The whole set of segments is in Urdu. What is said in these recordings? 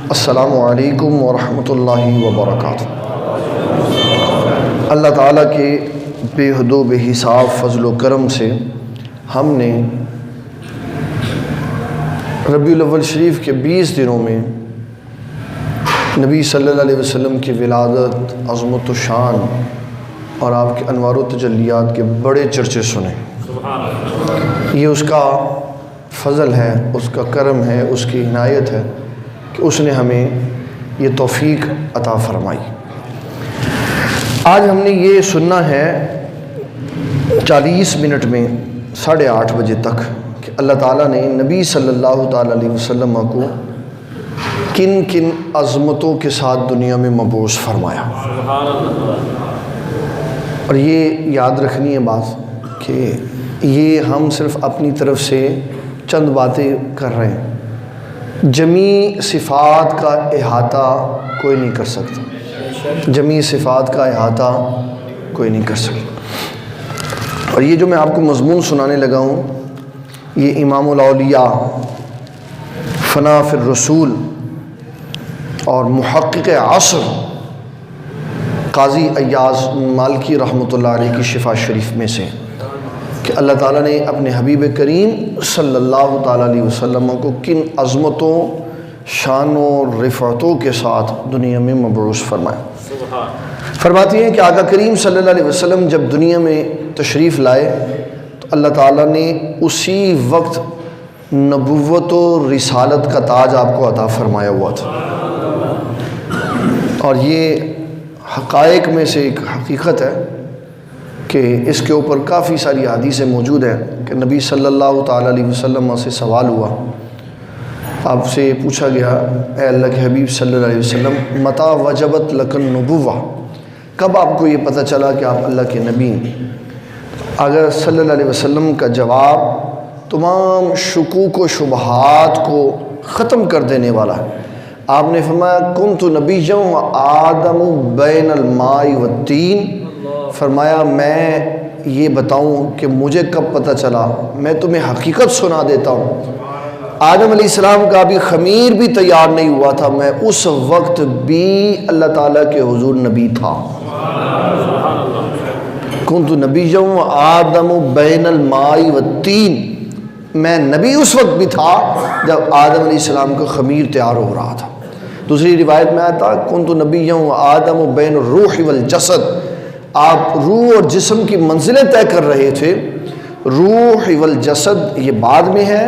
السلام علیکم ورحمۃ اللہ وبرکاتہ۔ اللہ تعالیٰ کے بے حد و بے حساب فضل و کرم سے ہم نے ربیع الاول شریف کے 20 دنوں میں نبی صلی اللہ علیہ وسلم کی ولادت، عظمت و شان اور آپ کے انوار و تجلیات کے بڑے چرچے سنے۔ یہ اس کا فضل ہے، اس کا کرم ہے، اس کی عنایت ہے کہ اس نے ہمیں یہ توفیق عطا فرمائی۔ آج ہم نے یہ سننا ہے 40 منٹ میں 8:30 بجے تک کہ اللہ تعالیٰ نے نبی صلی اللہ تعالیٰ علیہ وسلم کو کن کن عظمتوں کے ساتھ دنیا میں مبعوث فرمایا۔ اور یہ یاد رکھنی ہے بات کہ یہ ہم صرف اپنی طرف سے چند باتیں کر رہے ہیں، جمیع صفات کا احاطہ کوئی نہیں کر سکتا، جمیع صفات کا احاطہ کوئی نہیں کر سکتا۔ اور یہ جو میں آپ کو مضمون سنانے لگا ہوں، یہ امام الاولیاء، فنا فی الرسول اور محقق عصر قاضی ایاز مالکی رحمۃ اللہ علیہ کی شفا شریف میں سے کہ اللہ تعالیٰ نے اپنے حبیب کریم صلی اللہ تعالیٰ علیہ وسلم کو کن عظمتوں، شان و رفعتوں کے ساتھ دنیا میں مبعوث فرمایا۔ فرماتی ہیں کہ آقا کریم صلی اللہ علیہ وسلم جب دنیا میں تشریف لائے تو اللہ تعالیٰ نے اسی وقت نبوت و رسالت کا تاج آپ کو عطا فرمایا ہوا تھا۔ اور یہ حقائق میں سے ایک حقیقت ہے کہ اس کے اوپر کافی ساری حدیثیں موجود ہیں کہ نبی صلی اللہ تعالیٰ علیہ وسلم سے سوال ہوا، آپ سے پوچھا گیا اے اللہ کے حبیب صلی اللہ علیہ وسلم متى وجبت لک النبوہ، کب آپ کو یہ پتہ چلا کہ آپ اللہ کے نبی ہیں؟ اگر صلی اللہ علیہ وسلم کا جواب تمام شکوک و شبہات کو ختم کر دینے والا ہے۔ آپ نے فرمایا کنت نبیا وآدم بین الماء والطین، فرمایا میں یہ بتاؤں کہ مجھے کب پتہ چلا، میں تمہیں حقیقت سنا دیتا ہوں، آدم علیہ السلام کا بھی خمیر بھی تیار نہیں ہوا تھا، میں اس وقت بھی اللہ تعالیٰ کے حضور نبی تھا۔ کنت نبیا وآدم بین الماء والطین، میں نبی اس وقت بھی تھا جب آدم علیہ السلام کا خمیر تیار ہو رہا تھا۔ دوسری روایت میں آتا کنت نبیا وآدم بین الروح والجسد، آپ روح اور جسم کی منزلیں طے کر رہے تھے۔ روح والجسد یہ بعد میں ہے،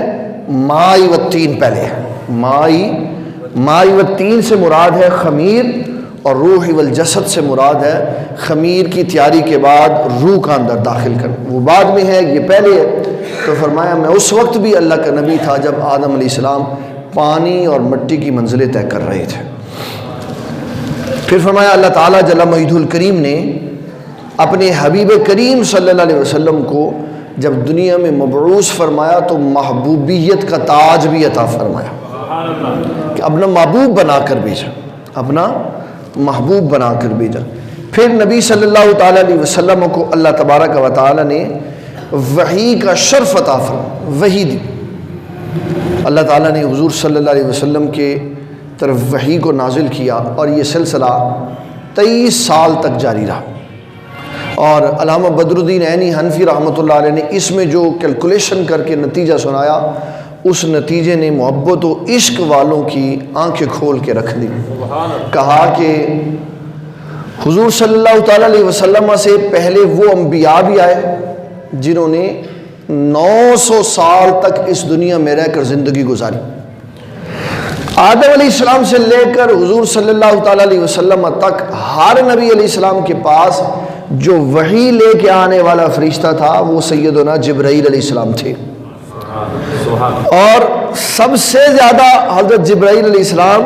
مائی والتین پہلے ہے۔ مائی والتین سے مراد ہے خمیر، اور روح والجسد سے مراد ہے خمیر کی تیاری کے بعد روح کا اندر داخل کر، وہ بعد میں ہے یہ پہلے ہے۔ تو فرمایا میں اس وقت بھی اللہ کا نبی تھا جب آدم علیہ السلام پانی اور مٹی کی منزلیں طے کر رہے تھے۔ پھر فرمایا اللہ تعالیٰ جل مجدہ الکریم نے اپنے حبیب کریم صلی اللہ علیہ وسلم کو جب دنیا میں مبعوث فرمایا تو محبوبیت کا تاج بھی عطا فرمایا کہ اپنا محبوب بنا کر بھیجا، اپنا محبوب بنا کر بھیجا۔ پھر نبی صلی اللہ تعالیٰ علیہ وسلم کو اللہ تبارک و تعالیٰ نے وحی کا شرف عطا فرمایا، وحی دی۔ اللہ تعالیٰ نے حضور صلی اللہ علیہ وسلم کے طرف وحی کو نازل کیا اور یہ سلسلہ 23 سال تک جاری رہا۔ اور علامہ بدر الدین عینی حنفی رحمۃ اللہ علیہ نے اس میں جو کیلکولیشن کر کے نتیجہ سنایا، اس نتیجے نے محبت و عشق والوں کی آنکھیں کھول کے رکھ دی۔ کہا کہ حضور صلی اللہ تعالیٰ علیہ وسلم سے پہلے وہ انبیاء بھی آئے جنہوں نے 900 سال تک اس دنیا میں رہ کر زندگی گزاری۔ آدم علیہ السلام سے لے کر حضور صلی اللہ تعالیٰ علیہ وسلم تک ہر نبی علیہ السلام کے پاس جو وحی لے کے آنے والا فرشتہ تھا وہ سیدنا جبرائیل علیہ السلام تھے، اور سب سے زیادہ حضرت جبرائیل علیہ السلام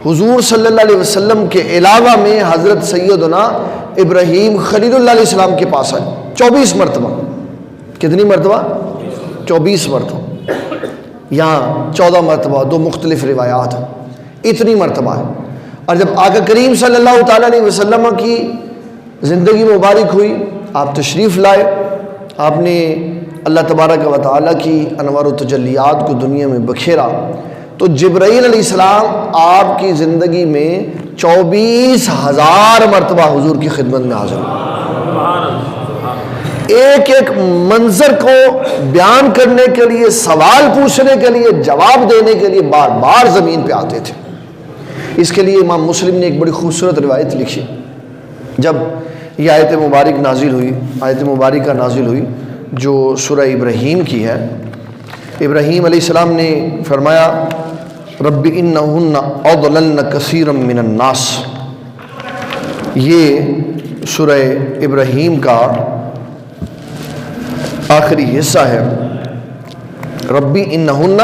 حضور صلی اللہ علیہ وسلم کے علاوہ میں حضرت سیدنا ابراہیم خلیل اللہ علیہ السلام کے پاس آئے 24 مرتبہ۔ کتنی مرتبہ؟ 24 مرتبہ، یہاں 14 مرتبہ، 2 مختلف روایات ہیں، اتنی مرتبہ ہے۔ اور جب آقا کریم صلی اللہ تعالیٰ علیہ وسلم کی زندگی مبارک ہوئی، آپ تشریف لائے، آپ نے اللہ تبارک و تعالیٰ کی انوار و تجلیات کو دنیا میں بکھیرا، تو جبرائیل علیہ السلام آپ کی زندگی میں 24,000 مرتبہ حضور کی خدمت میں حاضر ہوئے. ایک ایک منظر کو بیان کرنے کے لیے، سوال پوچھنے کے لیے، جواب دینے کے لیے بار بار زمین پہ آتے تھے. اس کے لیے امام مسلم نے ایک بڑی خوبصورت روایت لکھی. جب یہ آیت مبارک نازل ہوئی، آیت مبارکہ نازل ہوئی جو سورہ ابراہیم کی ہے، ابراہیم علیہ السلام نے فرمایا رب انہن اضللن کثیرا من الناس. یہ سورہ ابراہیم کا آخری حصہ ہے. ربی انہن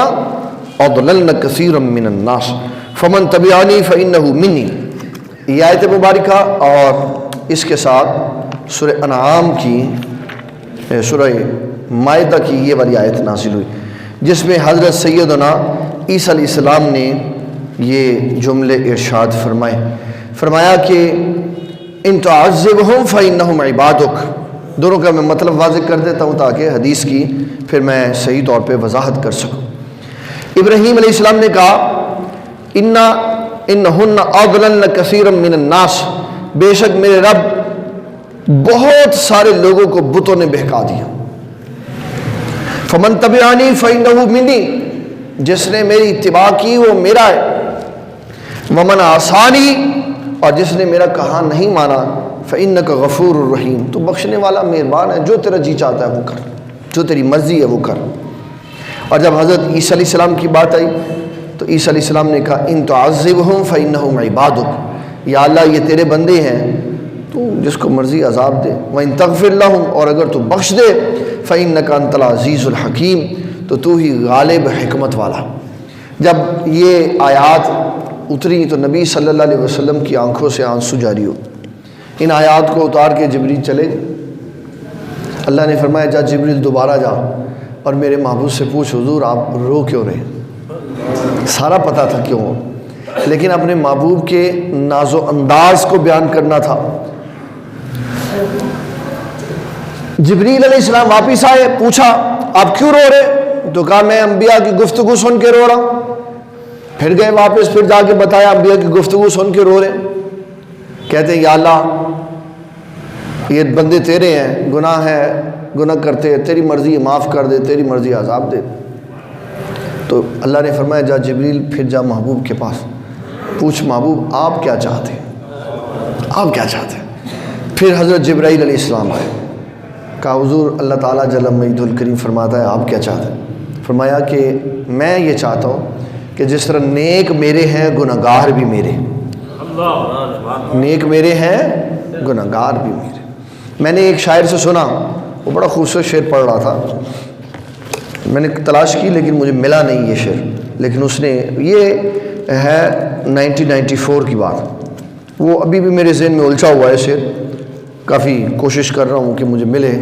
اضللن کثیرا من الناس فمن تبعنی فانہ منی. یہ آیت مبارکہ اور اس کے ساتھ سورہ انعام کی، سورہ مائدہ کی یہ والی آیت نازل ہوئی جس میں حضرت سیدنا عیسیٰ علیہ السلام نے یہ جملے ارشاد فرمایا کہ ان تعذبہم فانہم عبادک. دونوں کا میں مطلب واضح کر دیتا ہوں تاکہ حدیث کی پھر میں صحیح طور پہ وضاحت کر سکوں. ابراہیم علیہ السلام نے کہا انہن اضللن کثیرا من الناس، بے شک میرے رب بہت سارے لوگوں کو بتوں نے بہکا دیا. فمن تبعنی فانہ منی، جس نے میری اتباع کی وہ میرا ہے. ومن عصانی، اور جس نے میرا کہا نہیں مانا، فإنک غفور الرحیم، تو بخشنے والا مہربان ہے، جو تیرا جی چاہتا ہے وہ کر، جو تیری مرضی ہے وہ کر. اور جب حضرت عیسیٰ علیہ السلام کی بات آئی تو عیسیٰ علیہ السلام نے کہا ان تعذبہم فإنہم عبادک، یا اللہ یہ تیرے بندے ہیں، تو جس کو مرضی عذاب دے. وإن تغفر لہم، اور اگر تو بخش دے، فإنک انت العزیز الحکیم، تو ہی غالب حکمت والا. جب یہ آیات اتری تو نبی صلی اللہ علیہ وسلم کی آنکھوں سے آنسو جاری ہو. ان آیات کو اتار کے جبریل چلے گئے. اللہ نے فرمایا جا جبریل دوبارہ جا اور میرے محبوب سے پوچھ حضور آپ رو کیوں رہے. سارا پتہ تھا کیوں، لیکن اپنے محبوب کے ناز و انداز کو بیان کرنا تھا. جبریل علیہ السلام واپس آئے، پوچھا آپ کیوں رو رہے؟ تو کہا میں انبیاء کی گفتگو سن کے رو رہا ہوں. پھر گئے واپس، پھر جا کے بتایا انبیاء کی گفتگو سن کے رو رہے. کہتے ہیں یا اللہ یہ بندے تیرے ہیں، گناہ ہے، گناہ کرتے ہیں، تیری مرضی معاف کر دے، تیری مرضی عذاب دے. تو اللہ نے فرمایا جا جبریل پھر جا محبوب کے پاس، پوچھ محبوب آپ کیا چاہتے ہیں، آپ کیا چاہتے ہیں. پھر حضرت جبرائیل علیہ السلام آئے، کہا حضور اللہ تعالیٰ جل مجدہ الکریم فرماتا ہے آپ کیا چاہتے ہیں. فرمایا کہ میں یہ چاہتا ہوں کہ جس طرح نیک میرے ہیں گناہگار بھی میرے، نیک میرے ہیں گناہگار بھی میرے. میں نے ایک شاعر سے سنا، وہ بڑا خوبصورت شعر پڑھ رہا تھا، میں نے تلاش کی لیکن مجھے ملا نہیں یہ شعر، لیکن اس نے، یہ ہے 1994 کی بات، وہ ابھی بھی میرے ذہن میں الجھا ہوا ہے شعر. کافی کوشش کر رہا ہوں کہ مجھے ملے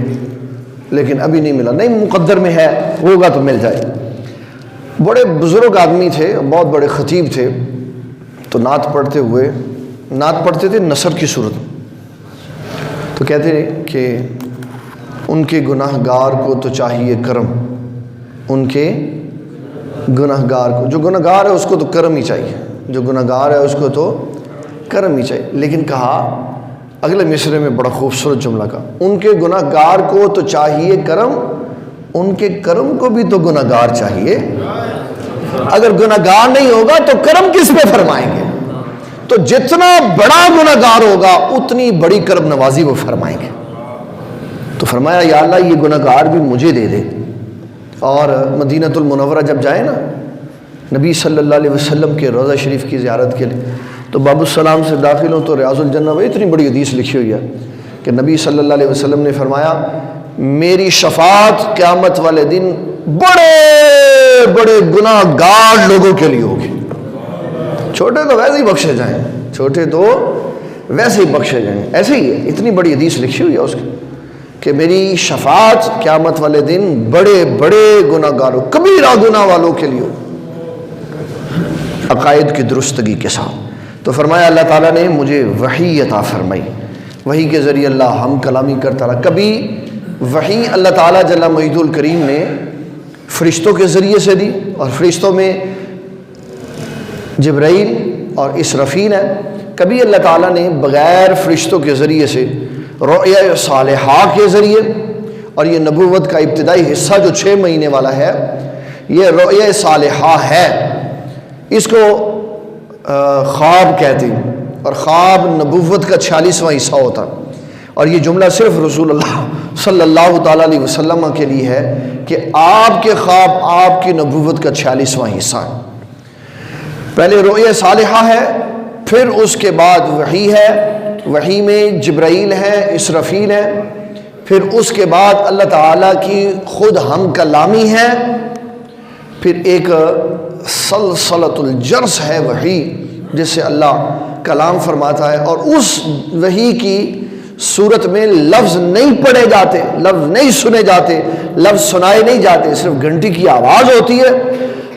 لیکن ابھی نہیں ملا. نہیں مقدر میں ہے، ہوگا تو مل جائے. بڑے بزرگ آدمی تھے، بہت بڑے خطیب تھے. تو نعت پڑھتے ہوئے، نعت پڑھتے تھے نثر کی صورت. تو کہتے ہیں کہ ان کے گناہ گار کو تو چاہیے کرم، ان کے گناہ گار کو، جو گناہ گار ہے اس کو تو کرم ہی چاہیے، جو گناہ گار ہے اس کو تو کرم ہی چاہیے. لیکن کہا اگلے مصرے میں بڑا خوبصورت جملہ کہا، ان کے گناہ گار کو تو چاہیے کرم، ان کے کرم کو بھی تو گناہ گار چاہیے. اگر گناہ گار نہیں ہوگا تو کرم کس پہ فرمائیں گے؟ تو جتنا بڑا گناہ گار ہوگا اتنی بڑی کرم نوازی وہ فرمائیں گے. تو فرمایا یا اللہ یہ گناہ گار بھی مجھے دے دے. اور مدینۃ المنورہ جب جائیں نا نبی صلی اللہ علیہ وسلم کے روضہ شریف کی زیارت کے لیے، تو باب السلام سے داخل ہوں تو ریاض الجنہ میں اتنی بڑی حدیث لکھی ہوئی ہے کہ نبی صلی اللہ علیہ وسلم نے فرمایا میری شفاعت قیامت والے دن بڑے بڑے گناہ گار لوگوں کے لیے ہوگی. چھوٹے تو ویسے ہی بخشے جائیں، چھوٹے تو ویسے ہی بخشے جائیں، ایسے ہی ہے. اتنی بڑی حدیث لکھی ہوئی ہے اس کی کہ میری شفاعت قیامت والے دن بڑے بڑے گناہ گاروں، کبیرہ گناہ والوں کے لیے ہو، عقائد کی درستگی کے ساتھ. تو فرمایا اللہ تعالیٰ نے مجھے وحی عطا فرمائی، وحی کے ذریعے اللہ ہم کلامی کرتا رہا. کبھی وحی اللہ تعالیٰ جل مجدہ الکریم نے فرشتوں کے ذریعے سے دی، اور فرشتوں میں جبرائیل اور اسرافیل ہیں. کبھی اللہ تعالیٰ نے بغیر فرشتوں کے ذریعے سے رؤیا صالحہ کے ذریعے، اور یہ نبوت کا ابتدائی حصہ جو 6 مہینے والا ہے یہ رؤیا صالحہ ہے. اس کو خواب کہتے ہیں، اور خواب نبوت کا 46واں حصہ ہوتا ہے. اور یہ جملہ صرف رسول اللہ صلی اللہ تعالیٰ علیہ وسلم کے لیے ہے کہ آپ کے خواب آپ کی نبوت کا 46واں حصہ ہے. پہلے رؤیا صالحہ ہے، پھر اس کے بعد وحی ہے، وحی میں جبرائیل ہے، اسرافیل ہے، پھر اس کے بعد اللہ تعالیٰ کی خود ہم کلامی ہے، پھر ایک سلسلۃ الجرس ہے وحی جس سے اللہ کلام فرماتا ہے. اور اس وحی کی صورت میں لفظ نہیں پڑھے جاتے، لفظ نہیں سنے جاتے، لفظ سنائے نہیں جاتے، صرف گھنٹی کی آواز ہوتی ہے.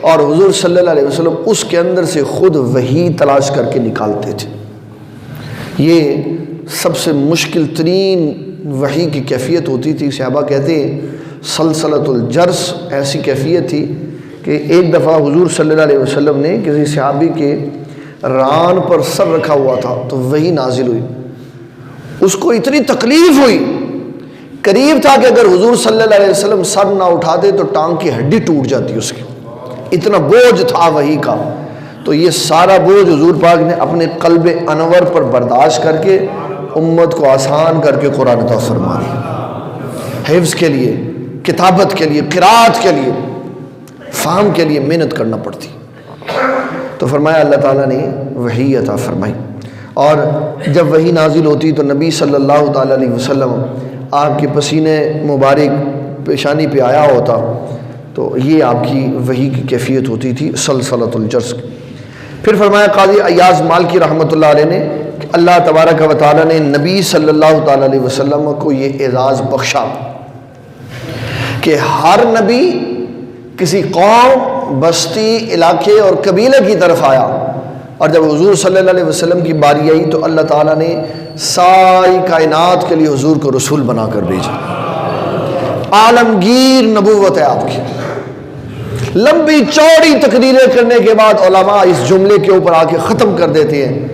اور حضور صلی اللہ علیہ وسلم اس کے اندر سے خود وحی تلاش کر کے نکالتے تھے. یہ سب سے مشکل ترین وحی کی کیفیت ہوتی تھی. صحابہ کہتے ہیں سلسلۃ الجرس ایسی کیفیت تھی کہ ایک دفعہ حضور صلی اللہ علیہ وسلم نے کسی صحابی کے ران پر سر رکھا ہوا تھا تو وحی نازل ہوئی. اس کو اتنی تکلیف ہوئی، قریب تھا کہ اگر حضور صلی اللہ علیہ وسلم سر نہ اٹھاتے تو ٹانگ کی ہڈی ٹوٹ جاتی اس کی، اتنا بوجھ تھا وحی کا. تو یہ سارا بوجھ حضور پاک نے اپنے قلب انور پر برداشت کر کے امت کو آسان کر کے قرآن عطا فرما دی. حفظ کے لیے، کتابت کے لیے، قرات کے لیے، فہم کے لیے محنت کرنا پڑتی. تو فرمایا اللہ تعالیٰ نے وحی عطا فرمائی. اور جب وحی نازل ہوتی تو نبی صلی اللہ تعالیٰ علیہ وسلم آپ کے پسینے مبارک پیشانی پہ آیا ہوتا. تو یہ آپ کی وحی کی کیفیت ہوتی تھی سلسلۃ الجرس. پھر فرمایا قاضی ایاز مالکی رحمۃ اللہ علیہ نے کہ اللہ تبارک و تعالیٰ نے نبی صلی اللہ تعالیٰ علیہ وسلم کو یہ اعزاز بخشا کہ ہر نبی کسی قوم، بستی، علاقے اور قبیلے کی طرف آیا، اور جب حضور صلی اللہ علیہ وسلم کی باری آئی تو اللہ تعالیٰ نے ساری کائنات کے لیے حضور کو رسول بنا کر بھیجا. عالمگیر نبوت ہے آپ کی. لمبی چوڑی تقریریں کرنے کے بعد علماء اس جملے کے اوپر آ کے ختم کر دیتے ہیں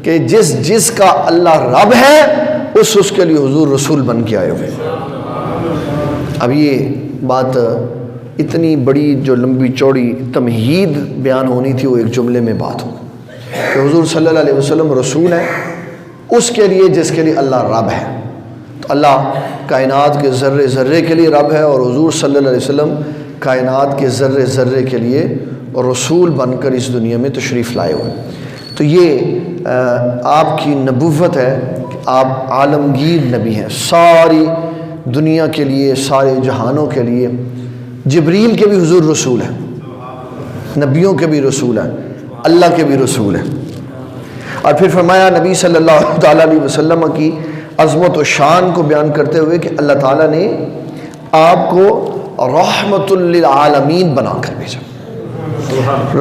کہ جس کا اللہ رب ہے اس کے لیے حضور رسول بن کے آئے ہوئے. اب یہ بات اتنی بڑی جو لمبی چوڑی تمہید بیان ہونی تھی وہ ایک جملے میں بات ہو کہ حضور صلی اللہ علیہ وسلم رسول ہیں اس کے لیے جس کے لیے اللہ رب ہے. تو اللہ کائنات کے ذرے ذرے کے لیے رب ہے، اور حضور صلی اللہ علیہ وسلم کائنات کے ذرے ذرے کے لیے رسول بن کر اس دنیا میں تشریف لائے ہوئے. تو یہ آپ کی نبوت ہے کہ آپ عالمگیر نبی ہیں، ساری دنیا کے لیے، سارے جہانوں کے لیے. جبریل کے بھی حضور رسول ہیں، نبیوں کے بھی رسول ہیں، اللہ کے بھی رسول ہیں. اور پھر فرمایا نبی صلی اللہ تعالیٰ علیہ وسلم کی عظمت و شان کو بیان کرتے ہوئے کہ اللہ تعالیٰ نے آپ کو رحمت للعالمین بنا کر بھیجا.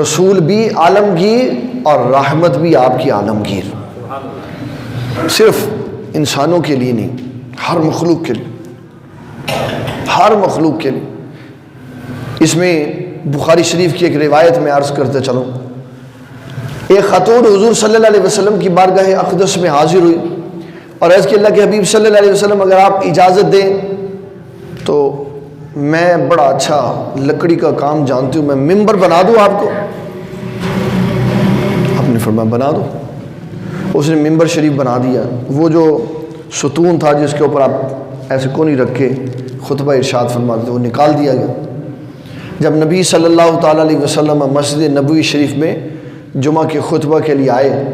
رسول بھی عالمگیر اور رحمت بھی آپ کی عالمگیر. صرف انسانوں کے لیے نہیں، ہر مخلوق کے لیے، ہر مخلوق کے لیے. اس میں بخاری شریف کی ایک روایت میں عرض کرتے چلوں. ایک خاتون حضور صلی اللہ علیہ وسلم کی بارگاہ اقدس میں حاضر ہوئی اور عرض کہ اللہ کے حبیب صلی اللہ علیہ وسلم اگر آپ اجازت دیں تو میں بڑا اچھا لکڑی کا کام جانتی ہوں، میں ممبر بنا دوں آپ کو. آپ نے فرمایا بنا دو. اس نے ممبر شریف بنا دیا. وہ جو ستون تھا جس کے اوپر آپ ایسے کونی رکھ کے خطبہ ارشاد فرماتے تھے وہ نکال دیا گیا. جب نبی صلی اللہ تعالیٰ علیہ وسلم مسجد نبوی شریف میں جمعہ کے خطبہ کے لیے آئے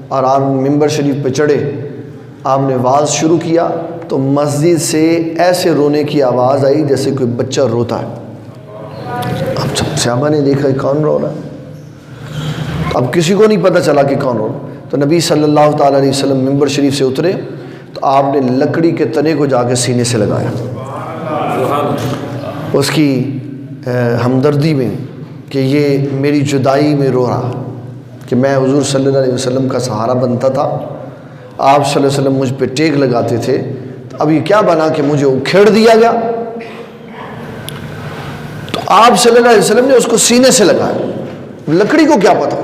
اور آپ ممبر شریف پہ چڑھے، آپ نے واز شروع کیا تو مسجد سے ایسے رونے کی آواز آئی جیسے کوئی بچہ روتا ہے. اب جب صحابہ نے دیکھا کہ کون رو رہا ہے، اب کسی کو نہیں پتہ چلا کہ کون رو رہا. تو نبی صلی اللہ تعالیٰ علیہ وسلم ممبر شریف سے اترے تو آپ نے لکڑی کے تنے کو جا کے سینے سے لگایا اس کی ہمدردی میں کہ یہ میری جدائی میں رو رہا کہ میں حضور صلی اللہ علیہ وسلم کا سہارا بنتا تھا، آپ صلی اللہ علیہ وسلم مجھ پہ ٹیک لگاتے تھے، اب یہ کیا بنا کہ مجھے اکھیڑ دیا گیا. تو آپ صلی اللہ علیہ وسلم نے اس کو سینے سے لگایا. لکڑی کو کیا پتا.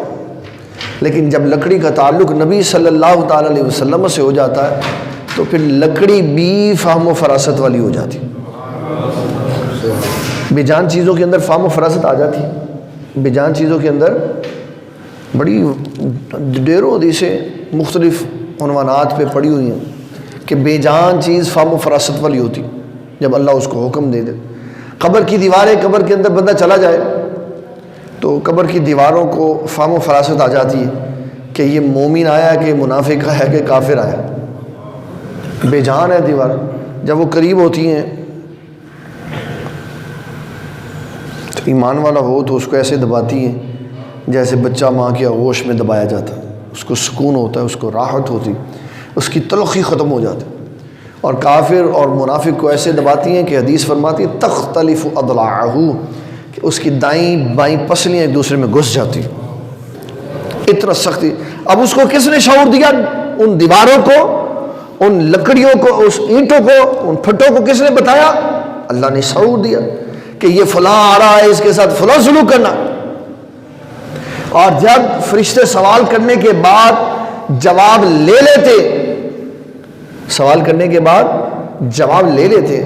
لیکن جب لکڑی کا تعلق نبی صلی اللہ تعالیٰ علیہ وسلم سے ہو جاتا ہے تو پھر لکڑی بھی فہم و فراست والی ہو جاتی، بے جان چیزوں کے اندر فہم و فراست آ جاتی ہے۔ بے جان چیزوں کے اندر بڑی ڈیروں حدیثیں مختلف عنوانات پہ پڑی ہوئی ہیں کہ بے جان چیز فہم و فراست والی ہوتی جب اللہ اس کو حکم دے دے۔ قبر کی دیواریں، قبر کے اندر بندہ چلا جائے تو قبر کی دیواروں کو فہم و فراست آ جاتی ہے کہ یہ مومن آیا کہ منافق ہے کہ کافر آیا، بے جان ہے دیوار۔ جب وہ قریب ہوتی ہیں تو ایمان والا ہو تو اس کو ایسے دباتی ہیں جیسے بچہ ماں کے آغوش میں دبایا جاتا ہے، اس کو سکون ہوتا ہے، اس کو راحت ہوتی، اس کی تلخی ختم ہو جاتی۔ اور کافر اور منافق کو ایسے دباتی ہیں کہ حدیث فرماتی ہے تختلف اضلاعہ، کہ اس کی دائیں بائیں پسلیاں ایک دوسرے میں گھس جاتی، اتنا سختی۔ اب اس کو کس نے شعور دیا؟ ان دیواروں کو، ان لکڑیوں کو، اس اینٹوں کو، ان پھٹوں کو کس نے بتایا؟ اللہ نے شعور دیا کہ یہ فلاں آ رہا ہے، اس کے ساتھ فلاں سلوک کرنا۔ اور جب فرشتے سوال کرنے کے بعد جواب لے لیتے، سوال کرنے کے بعد جواب لے لیتے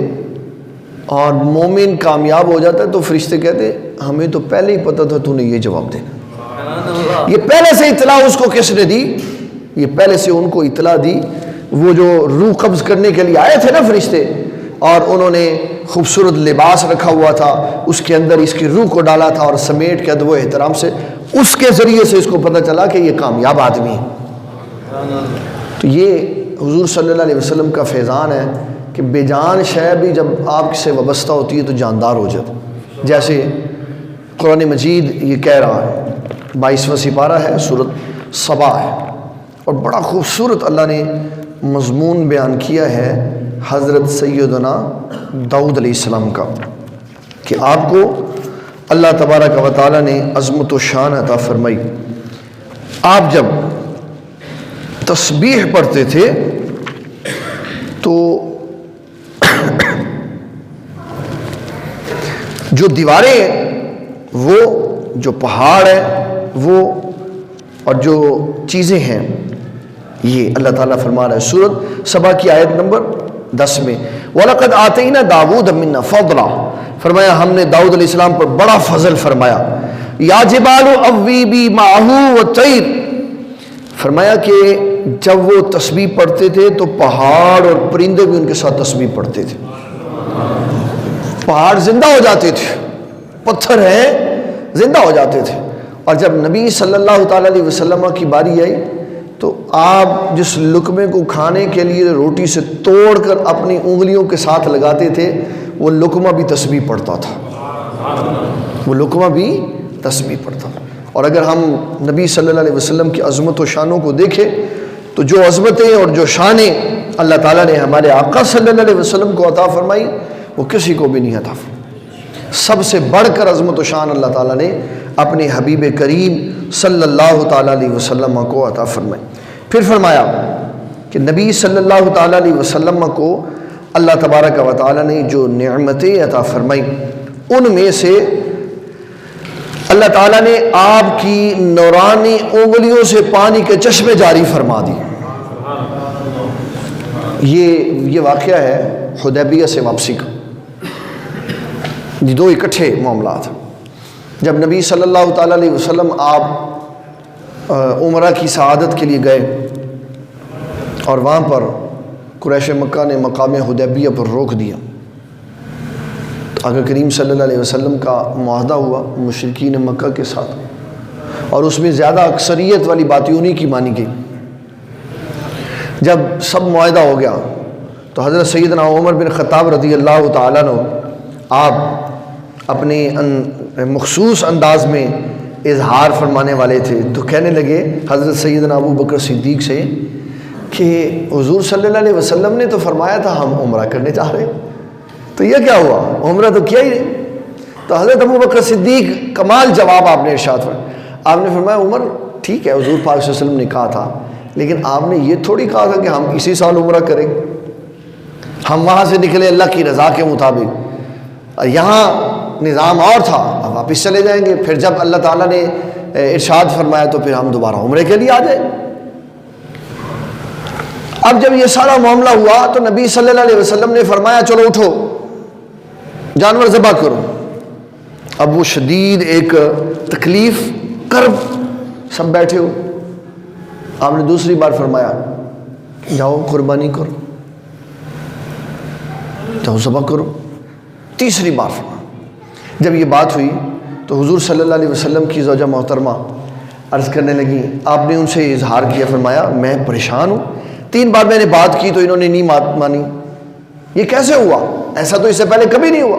اور مومن کامیاب ہو جاتا ہے تو فرشتے کہتے ہمیں تو پہلے ہی پتہ تھا تو نے یہ جواب دینا۔ یہ پہلے سے اطلاع اس کو کس نے دی؟ یہ پہلے سے ان کو اطلاع دی وہ جو روح قبض کرنے کے لیے آئے تھے نا فرشتے، اور انہوں نے خوبصورت لباس رکھا ہوا تھا، اس کے اندر اس کی روح کو ڈالا تھا اور سمیٹ کے ادب و احترام سے اس کے ذریعے سے اس کو پتہ چلا کہ یہ کامیاب آدمی ہے۔ تو یہ حضور صلی اللہ علیہ وسلم کا فیضان ہے کہ بے جان شے بھی جب آپ سے وابستہ ہوتی ہے تو جاندار ہو جاتا۔ جیسے قرآن مجید یہ کہہ رہا ہے، 22واں سپارہ ہے، سورۃ سبا ہے، اور بڑا خوبصورت اللہ نے مضمون بیان کیا ہے حضرت سیدنا داؤد علیہ السلام کا، کہ آپ کو اللہ تبارک و تعالیٰ نے عظمت و شان عطا فرمائی۔ آپ جب تسبیح پڑھتے تھے تو جو دیواریں وہ جو پہاڑ ہے وہ اور جو چیزیں ہیں، یہ اللہ تعالیٰ فرما رہا ہے سورۃ سبا کی آیت نمبر 10 میں، وَلَقَدْ آتَيْنَا دَاوُودَ مِنَّا فَضْلًا، فرمایا ہم نے داؤد علیہ السلام پر بڑا فضل فرمایا۔ یا جبال اویبی مَعَهُ وَالطَّيْرُ، فرمایا کہ جب وہ تسبیح پڑھتے تھے تو پہاڑ اور پرندے بھی ان کے ساتھ تسبیح پڑھتے تھے، پہاڑ زندہ ہو جاتے تھے، پتھر ہیں زندہ ہو جاتے تھے۔ اور جب نبی صلی اللہ تعالیٰ علیہ وسلم کی باری آئی تو آپ جس لقمے کو کھانے کے لیے روٹی سے توڑ کر اپنی انگلیوں کے ساتھ لگاتے تھے وہ لقمہ بھی تسبیح پڑھتا تھا، وہ لقمہ بھی تسبیح پڑھتا تھا۔ اور اگر ہم نبی صلی اللہ علیہ وسلم کی عظمت و شانوں کو دیکھیں تو جو عظمتیں اور جو شانیں اللہ تعالیٰ نے ہمارے آقا صلی اللہ علیہ وسلم کو عطا فرمائی وہ کسی کو بھی نہیں عطا فرمائی۔ سب سے بڑھ کر عظمت و شان اللہ تعالیٰ نے اپنے حبیب کریم صلی اللہ تعالیٰ علیہ وسلم کو عطا فرمائی۔ پھر فرمایا کہ نبی صلی اللہ تعالیٰ علیہ وسلم کو اللہ تبارک و تعالیٰ نے جو نعمتیں عطا فرمائی ان میں سے اللہ تعالیٰ نے آپ کی نورانی انگلیوں سے پانی کے چشمے جاری فرما دی۔ یہ واقعہ ہے حدیبیہ سے واپسی کا، یہ دو اکٹھے معاملات۔ جب نبی صلی اللہ تعالیٰ علیہ وسلم آپ عمرہ کی سعادت کے لیے گئے اور وہاں پر قریش مکہ نے مقام حدیبیہ پر روک دیا، تو آقا کریم صلی اللہ علیہ وسلم کا معاہدہ ہوا مشرکین مکہ کے ساتھ، اور اس میں زیادہ اکثریت والی باتیں انہی کی مانی گئی۔ جب سب معاہدہ ہو گیا تو حضرت سیدنا عمر بن خطاب رضی اللہ تعالیٰ عنہ آپ اپنے مخصوص انداز میں اظہار فرمانے والے تھے، تو کہنے لگے حضرت سیدنا ابو بکر صدیق سے کہ حضور صلی اللہ علیہ وسلم نے تو فرمایا تھا ہم عمرہ کرنے چاہ رہے، تو یہ کیا ہوا؟ عمرہ تو کیا ہی نہیں۔ تو حضرت ابو بکر صدیق کمال جواب آپ نے ارشاد فرمایا، آپ نے فرمایا عمر ٹھیک ہے حضور پاک صلی اللہ علیہ وسلم نے کہا تھا، لیکن آپ نے یہ تھوڑی کہا تھا کہ ہم اسی سال عمرہ کریں گے، ہم وہاں سے نکلے اللہ کی رضا کے مطابق، یہاں نظام اور تھا، اب واپس چلے جائیں گے۔ پھر جب اللہ تعالیٰ نے ارشاد فرمایا تو پھر ہم دوبارہ عمرے کے لیے آ جائیں۔ اب جب یہ سارا معاملہ ہوا تو نبی صلی اللہ علیہ وسلم نے فرمایا چلو اٹھو جانور ذبح کرو۔ اب وہ شدید ایک تکلیف کرب، سب بیٹھے ہو، آپ نے دوسری بار فرمایا جاؤ قربانی کرو، جاؤ ذبح کرو، تیسری بار فرمایا۔ جب یہ بات ہوئی تو حضور صلی اللہ علیہ وسلم کی زوجہ محترمہ عرض کرنے لگی، آپ نے ان سے اظہار کیا، فرمایا میں پریشان ہوں، 3 بار میں نے بات کی تو انہوں نے نہیں مانی، یہ کیسے ہوا؟ ایسا تو اس سے پہلے کبھی نہیں ہوا۔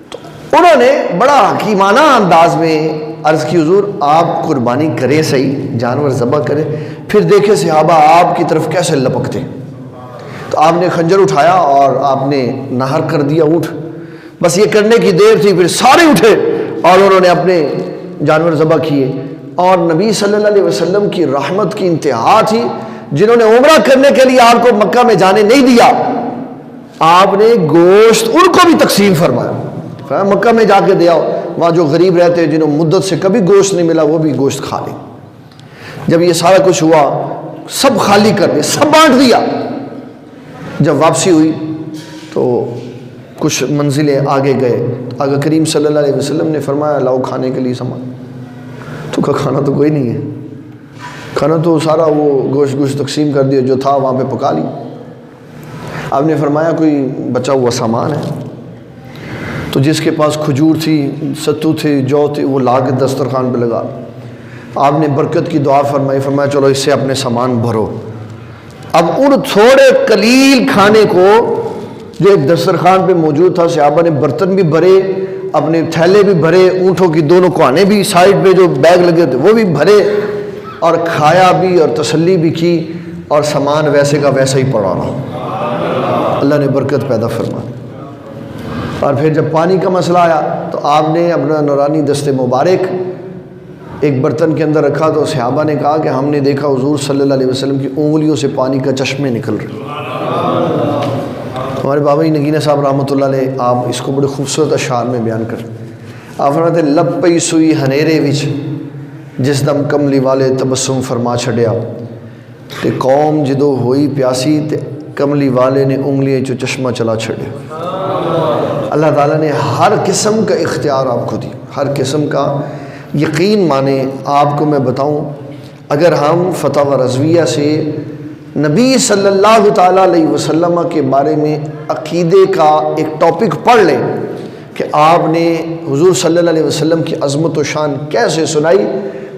تو انہوں نے بڑا حکیمانہ انداز میں عرض کی، حضور آپ قربانی کریں، صحیح جانور ذبح کریں، پھر دیکھیں صحابہ آپ کی طرف کیسے لپکتے۔ تو آپ نے خنجر اٹھایا اور آپ نے نہر کر دیا اونٹ، بس یہ کرنے کی دیر تھی، پھر سارے اٹھے اور انہوں نے اپنے جانور ذبح کیے۔ اور نبی صلی اللہ علیہ وسلم کی رحمت کی انتہا تھی، جنہوں نے عمرہ کرنے کے لیے آپ کو مکہ میں جانے نہیں دیا، آپ نے گوشت ان کو بھی تقسیم فرمایا، مکہ میں جا کے دیا، وہاں جو غریب رہتے ہیں جنہوں مدت سے کبھی گوشت نہیں ملا وہ بھی گوشت کھا لیں۔ جب یہ سارا کچھ ہوا سب خالی کر دیا، سب بانٹ دیا۔ جب واپسی ہوئی تو کچھ منزلیں آگے گئے، آگے کریم صلی اللہ علیہ وسلم نے فرمایا لاؤ کھانے کے لیے سامان، تو کہا کھانا تو کوئی نہیں ہے، کھانا تو سارا وہ گوشت تقسیم کر دیا جو تھا وہاں پہ پکا لی۔ آپ نے فرمایا کوئی بچا ہوا سامان ہے؟ تو جس کے پاس کھجور تھی، ستو تھے، جو تھے، وہ لا کے دسترخوان پہ لگا۔ آپ نے برکت کی دعا فرمائی، فرمایا چلو اس سے اپنے سامان بھرو۔ اب ان تھوڑے قلیل کھانے کو جو ایک دسترخوان پہ موجود تھا، صحابہ نے برتن بھی بھرے، اپنے تھیلے بھی بھرے، اونٹوں کی دونوں کوہانے بھی سائڈ پہ جو بیگ لگے تھے وہ بھی بھرے، اور کھایا بھی اور تسلی بھی کی، اور سامان ویسے کا ویسا ہی پڑا رہا۔ اللہ نے برکت پیدا فرمائی۔ اور پھر جب پانی کا مسئلہ آیا تو آپ نے اپنا نورانی دست مبارک ایک برتن کے اندر رکھا، تو صحابہ نے کہا کہ ہم نے دیکھا حضور صلی اللہ علیہ وسلم کی انگلیوں سے پانی کا چشمے نکل رہے۔ ہمارے بابا جی نگینہ صاحب رحمۃ اللہ علیہ آپ اس کو بڑے خوبصورت اشعار میں بیان کر، آپ فرماتے لب پئی سوئی ہنیرے وچ جس دم کملی والے تبسم فرما چھڑیا، تے قوم جدو ہوئی پیاسی تے کملی والے نے انگلیاں چو چشمہ چلا چھڑیا۔ اللہ تعالیٰ نے ہر قسم کا اختیار آپ کو دی، ہر قسم کا یقین مانے۔ آپ کو میں بتاؤں، اگر ہم فتاوی رضویہ سے نبی صلی اللہ تعالیٰ علیہ وسلم کے بارے میں عقیدے کا ایک ٹاپک پڑھ لیں کہ آپ نے حضور صلی اللہ علیہ وسلم کی عظمت و شان کیسے سنائی،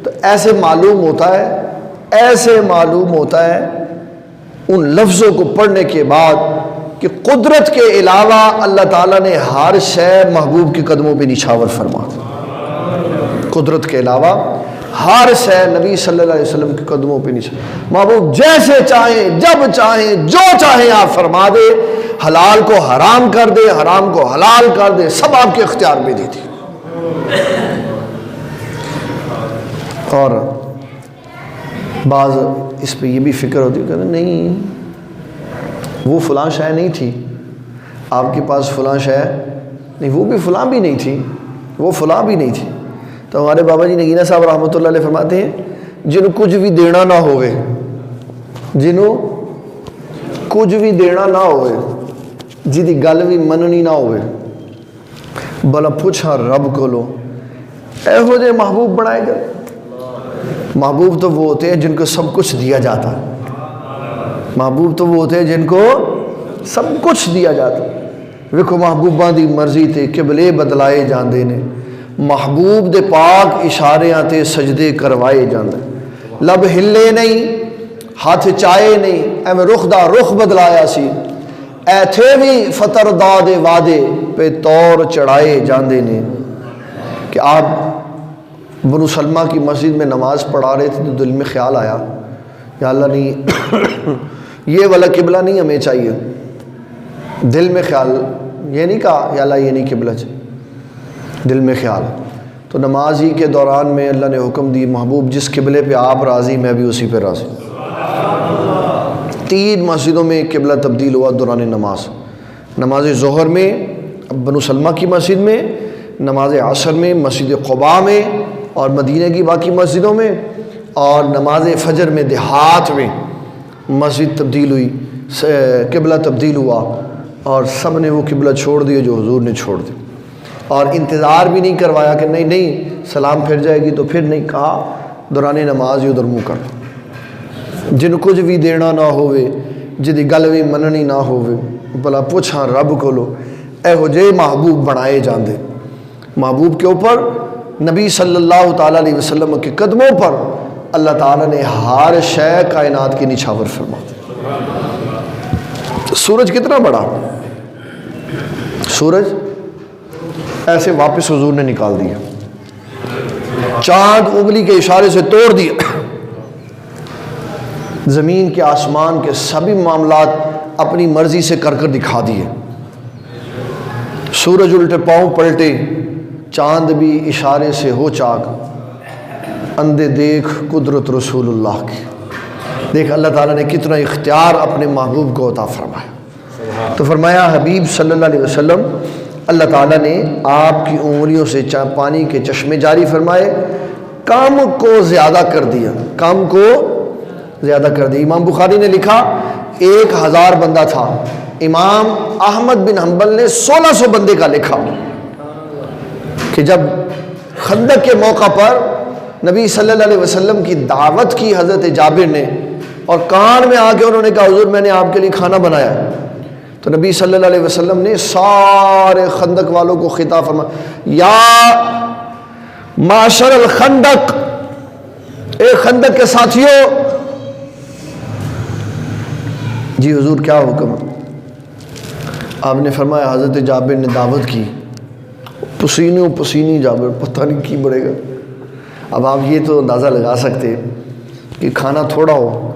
تو ایسے معلوم ہوتا ہے ان لفظوں کو پڑھنے کے بعد کہ قدرت کے علاوہ اللہ تعالیٰ نے ہر شے محبوب کے قدموں پہ نچھاور فرما۔ قدرت کے علاوہ ہر شے نبی صلی اللہ علیہ وسلم کے قدموں پہ نچھاور، محبوب جیسے چاہیں جب چاہیں جو چاہیں آپ فرما دے، حلال کو حرام کر دے، حرام کو حلال کر دے، سب آپ کے اختیار میں دی تھی۔ اور بعض اس پہ یہ بھی فکر ہوتی ہے کہ نہیں وہ فلاں شے نہیں تھی، آپ کے پاس فلاں شے نہیں، وہ بھی فلاں بھی نہیں تھی، وہ فلاں بھی نہیں تھی۔ تو ہمارے بابا جی نگینہ صاحب رحمۃ اللہ علیہ فرماتے ہیں جنہوں کچھ بھی دینا نہ ہوئے، جنہوں کچھ بھی دینا نہ ہوئے، جدی گل بھی مننی نہ ہوئے، بلا پوچھا رب کو لو، ایہو جے محبوب بنائے گئے۔ محبوب تو وہ ہوتے ہیں جن کو سب کچھ دیا جاتا ہے، محبوب تو وہ ہوتے ہیں جن کو سب کچھ دیا جاتا ہے۔ ویکھو محبوباں دی مرضی تے قبلے بدلائے جاندے نے، محبوب دے پاک اشاریاں تے سجدے کروائے جاندے، لب ہلے نہیں، ہاتھ چائے نہیں، ایویں رخ دا رخ بدلایا سی، اے تھے بھی فطر داد وعدے پہ طور چڑھائے جاندے نے۔ کہ آپ بنو سلمہ کی مسجد میں نماز پڑھا رہے تھے تو دل میں خیال آیا یا اللہ نہیں یہ والا قبلہ نہیں ہمیں چاہیے، دل میں خیال، یہ نہیں کہا یا اللہ یہ نہیں قبلہ چاہیے، دل میں خیال۔ تو نماز ہی کے دوران میں اللہ نے حکم دی محبوب جس قبلے پہ آپ راضی میں بھی اسی پہ راضی۔ 3 مسجدوں میں قبلہ تبدیل ہوا دوران نماز، نماز ظہر میں بنو سلمہ کی مسجد میں، نماز عصر میں مسجد قباء میں، اور مدینہ کی باقی مسجدوں میں اور نماز فجر میں دیہات میں مسجد تبدیل ہوئی، قبلہ تبدیل ہوا، اور سب نے وہ قبلہ چھوڑ دیا جو حضور نے چھوڑ دیا، اور انتظار بھی نہیں کروایا کہ نہیں سلام پھر جائے گی تو پھر نہیں، کہا دوران نماز ہی ادھر منہ کر دو، جن کچھ بھی دینا نہ ہوئے، جدی گل بھی مننی نہ ہوئے، بلا پوچھا رب کو لو، اے ہو جے محبوب بنائے جاندے، محبوب کے اوپر نبی صلی اللہ تعالیٰ علیہ وسلم کے قدموں پر اللہ تعالیٰ نے ہر شے کائنات کی نچھاور فرما دی۔ سورج کتنا بڑا، سورج ایسے واپس حضور نے نکال دیا، چاند انگلی کے اشارے سے توڑ دیا، زمین کے آسمان کے سبھی معاملات اپنی مرضی سے کر کر دکھا دیے، سورج الٹے پاؤں پلٹے، چاند بھی اشارے سے ہو چاک، اندھے دیکھ قدرت رسول اللہ کی۔ دیکھ اللہ تعالیٰ نے کتنا اختیار اپنے محبوب کو عطا فرمایا۔ تو فرمایا حبیب صلی اللہ علیہ وسلم، اللہ تعالیٰ نے آپ کی انگلیوں سے پانی کے چشمے جاری فرمائے، کام کو زیادہ کر دیا، کام کو زیادہ کر دیا۔ امام بخاری نے لکھا 1000 بندہ تھا، امام احمد بن حنبل نے 1600 بندے کا لکھا، کہ جب خندق کے موقع پر نبی صلی اللہ علیہ وسلم کی دعوت کی حضرت جابر نے، اور کان میں آ کے انہوں نے کہا حضور میں نے آپ کے لیے کھانا بنایا ہے، تو نبی صلی اللہ علیہ وسلم نے سارے خندق والوں کو خطاب فرمایا، یا معاشر الخندق، اے خندق کے ساتھیوں، جی حضور کیا حکم ہے؟ آپ نے فرمایا حضرت جابر نے دعوت کی، پسینوں پسینی جابر، پتہ نہیں کی بڑھے گا۔ اب آپ یہ تو اندازہ لگا سکتے کہ کھانا تھوڑا ہو،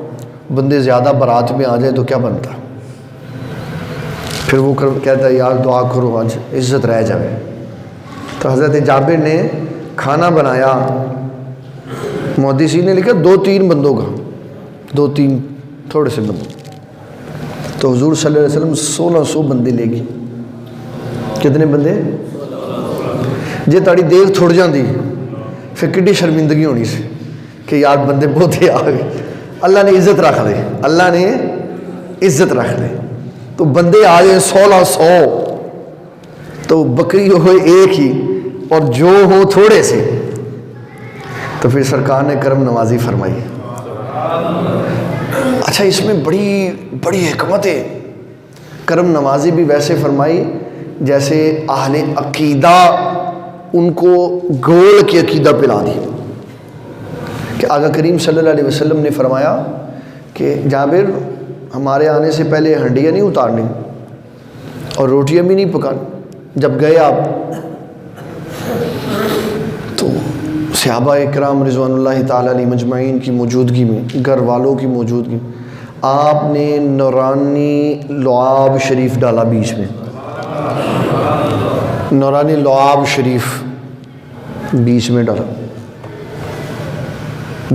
بندے زیادہ بارات میں آ جائے تو کیا بنتا، پھر وہ کہتا ہے یار دعا کرو آج عزت رہ جائے۔ تو حضرت جابر نے کھانا بنایا، محدثین نے لکھا 2-3 بندوں کا، 2-3 تھوڑے سے بندوں، تو حضور صلی اللہ علیہ وسلم 1600 بندے لے گی۔ کتنے بندے؟ جی تاڑی دیکھ تھوڑ جاندی پھر کڈی شرمندگی ہونی سے کہ یار بندے بہتے آ گئے۔ اللہ نے عزت رکھ دے، اللہ نے عزت رکھ دے، تو بندے آ گئے 1600، تو بکری ہو ایک ہی اور جو ہو تھوڑے سے، تو پھر سرکار نے کرم نوازی فرمائی۔ اچھا اس میں بڑی حکمت ہے، کرم نوازی بھی ویسے فرمائی جیسے اہل عقیدہ ان کو گول کی عقیدہ پلا دی، کہ آقا کریم صلی اللہ علیہ وسلم نے فرمایا کہ جابر ہمارے آنے سے پہلے ہنڈیاں نہیں اتارنی اور روٹیاں بھی نہیں پکانی۔ جب گئے آپ تو صحابہ اکرام رضوان اللہ تعالیٰ علیہ مجمعین کی موجودگی میں، گھر والوں کی موجودگی میں، آپ نے نورانی لعاب شریف ڈالا بیچ میں، نورانی لعاب شریف بیچ میں ڈالا۔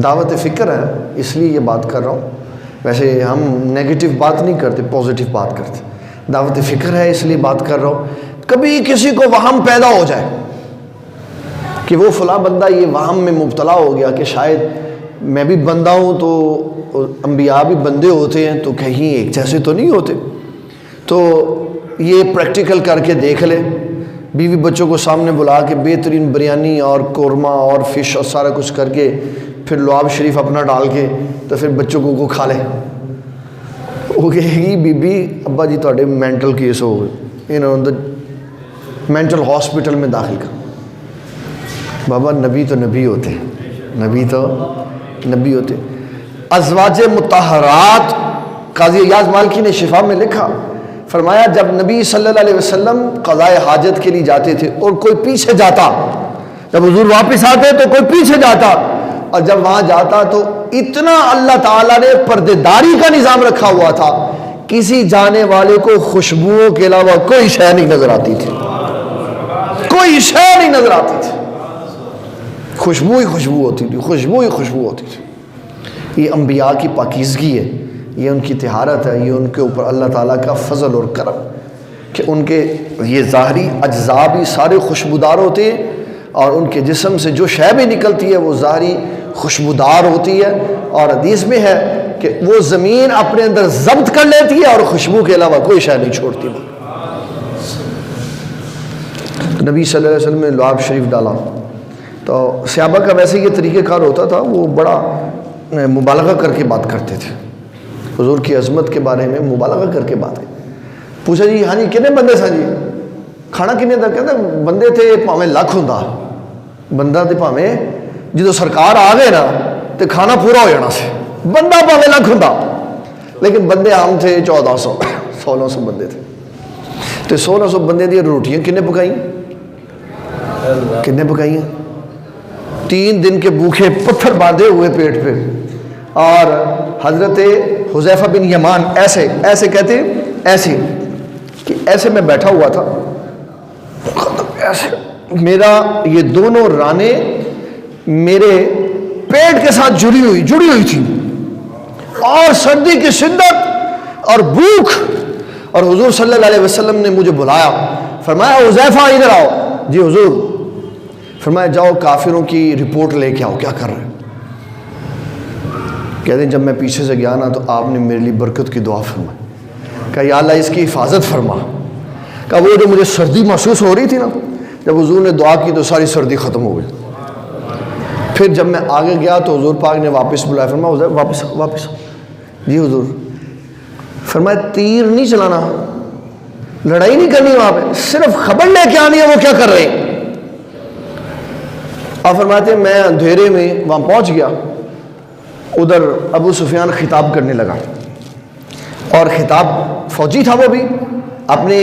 دعوت فکر ہے اس لیے یہ بات کر رہا ہوں، ویسے ہم نیگیٹو بات نہیں کرتے، پازیٹیو بات کرتے، دعوت فکر ہے اس لیے بات کر رہا ہوں۔ کبھی کسی کو وہم پیدا ہو جائے کہ وہ فلاں بندہ یہ وہم میں مبتلا ہو گیا کہ شاید میں بھی بندہ ہوں تو انبیاء بھی بندے ہوتے ہیں تو کہیں ایک جیسے تو نہیں ہوتے، تو یہ پریکٹیکل کر کے دیکھ لے، بیوی بچوں کو سامنے بلا کے بہترین بریانی اور قورمہ اور فش اور سارا کچھ کر کے پھر لعاب شریف اپنا ڈال کے تو پھر بچوں کو کھا لے، وہ کہے گی بی بی ابا جی تھوڑے مینٹل کیس ہو گئے، انہوں نے مینٹل ہاسپٹل میں داخل کر۔ بابا نبی تو نبی ہوتے، نبی تو نبی ہوتے۔ ازواج مطہرات، قاضی ایاز مالکی نے شفا میں لکھا، فرمایا جب نبی صلی اللہ علیہ وسلم قضاء حاجت کے لیے جاتے تھے اور کوئی پیچھے جاتا، جب حضور واپس آتے تو کوئی پیچھے جاتا، اور جب وہاں جاتا تو اتنا اللہ تعالیٰ نے پردے داری کا نظام رکھا ہوا تھا، کسی جانے والے کو خوشبوؤں کے علاوہ کوئی شے نہیں نظر آتی تھی، کوئی شے نہیں نظر آتی تھی، خوشبو ہی خوشبو ہوتی تھی، خوشبو ہی خوشبو ہوتی تھی۔ یہ انبیاء کی پاکیزگی ہے، یہ ان کی طہارت ہے، یہ ان کے اوپر اللہ تعالیٰ کا فضل اور کرم کہ ان کے یہ ظاہری اجزاء بھی سارے خوشبودار ہوتے ہیں، اور ان کے جسم سے جو شے بھی نکلتی ہے وہ ظاہری خوشبودار ہوتی ہے، اور حدیث میں ہے کہ وہ زمین اپنے اندر ضبط کر لیتی ہے اور خوشبو کے علاوہ کوئی شے نہیں چھوڑتی۔ تو نبی صلی اللہ علیہ وسلم نے لعاب شریف ڈالا، تو صحابہ کا ویسے یہ طریقہ کار ہوتا تھا، وہ بڑا مبالغہ کر کے بات کرتے تھے، حضور کی عظمت کے بارے میں مبالغہ کر کے بات کرتے۔ پوچھا جی ہاں جی کتنے بندے سن جی، کھانا کنے دا؟ کہتے بندے تھے پاویں لاکھ ہوندا، بندہ تے پاویں جدو سرکار آ گئے نا تے کھانا پورا ہو جانا سی، بندہ پاویں لاکھ ہوندا، لیکن بندے عام تھے 1400 1600 بندے تھے، تے 1600 بندے دی روٹیاں کنے پکائیں؟ کنے پکائیں؟ 3 دن کے بھوکے پتھر باندھے ہوئے پیٹ پہ، اور حضرت حذیفہ بن یمان ایسے ایسے کہتے ایسے کہ ایسے میں بیٹھا ہوا تھا، ایسے میرا یہ دونوں رانے میرے پیٹ کے ساتھ جڑی ہوئی تھی، اور سردی کی شدت اور بھوک، اور حضور صلی اللہ علیہ وسلم نے مجھے بلایا، فرمایا حذیفہ ادھر آؤ۔ جی حضور۔ فرمایا جاؤ کافروں کی رپورٹ لے کے آؤ، کیا کر رہے ہیں؟ کہتے ہیں جب میں پیچھے سے گیا نا تو آپ نے میرے لیے برکت کی دعا فرمائی، کہا یا اللہ اس کی حفاظت فرما۔ کہا وہ جو مجھے سردی محسوس ہو رہی تھی نا، جب حضور نے دعا کی تو ساری سردی ختم ہو گئی۔ پھر جب میں آگے گیا تو حضور پاک نے واپس بلایا، فرمایا واپس۔ جی حضور۔ فرمایا تیر نہیں چلانا، لڑائی نہیں کرنی وہاں پہ، صرف خبر لے کے آنی ہے وہ کیا کر رہے ہیں۔ آپ فرماتے ہیں میں اندھیرے میں وہاں پہنچ گیا، ادھر ابو سفیان خطاب کرنے لگا، اور خطاب فوجی تھا، وہ بھی اپنے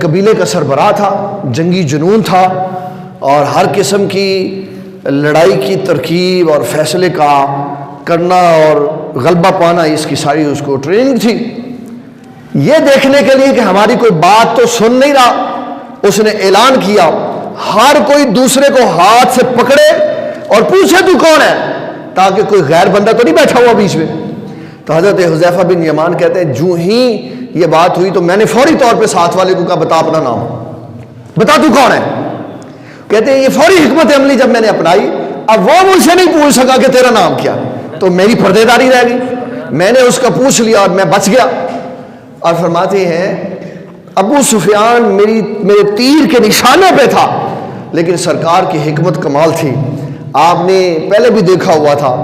قبیلے کا سربراہ تھا، جنگی جنون تھا، اور ہر قسم کی لڑائی کی ترکیب اور فیصلے کا کرنا اور غلبہ پانا، اس کی ساری اس کو ٹریننگ تھی۔ یہ دیکھنے کے لیے کہ ہماری کوئی بات تو سن نہیں رہا، اس نے اعلان کیا ہر کوئی دوسرے کو ہاتھ سے پکڑے اور پوچھے تو کون ہے، تاکہ کوئی غیر بندہ تو نہیں بیٹھا ہوا بیچ میں۔ تو حضرت حذیفہ بن یمان کہتے ہیں جو ہی یہ بات ہوئی تو میں نے فوری طور پہ ساتھ والے کو کہا بتا اپنا نام، بتا تو کون ہے۔ کہتے ہیں یہ فوری حکمت عملی جب میں نے اپنائی، اب وہ مجھ سے نہیں پوچھ سکا کہ تیرا نام کیا، تو میری پردے داری رہ گئی، میں نے اس کا پوچھ لیا اور میں بچ گیا۔ اور فرماتے ہیں ابو سفیان میرے تیر کے نشانے پہ تھا، لیکن سرکار کی حکمت کمال تھی، آپ نے پہلے بھی دیکھا ہوا تھا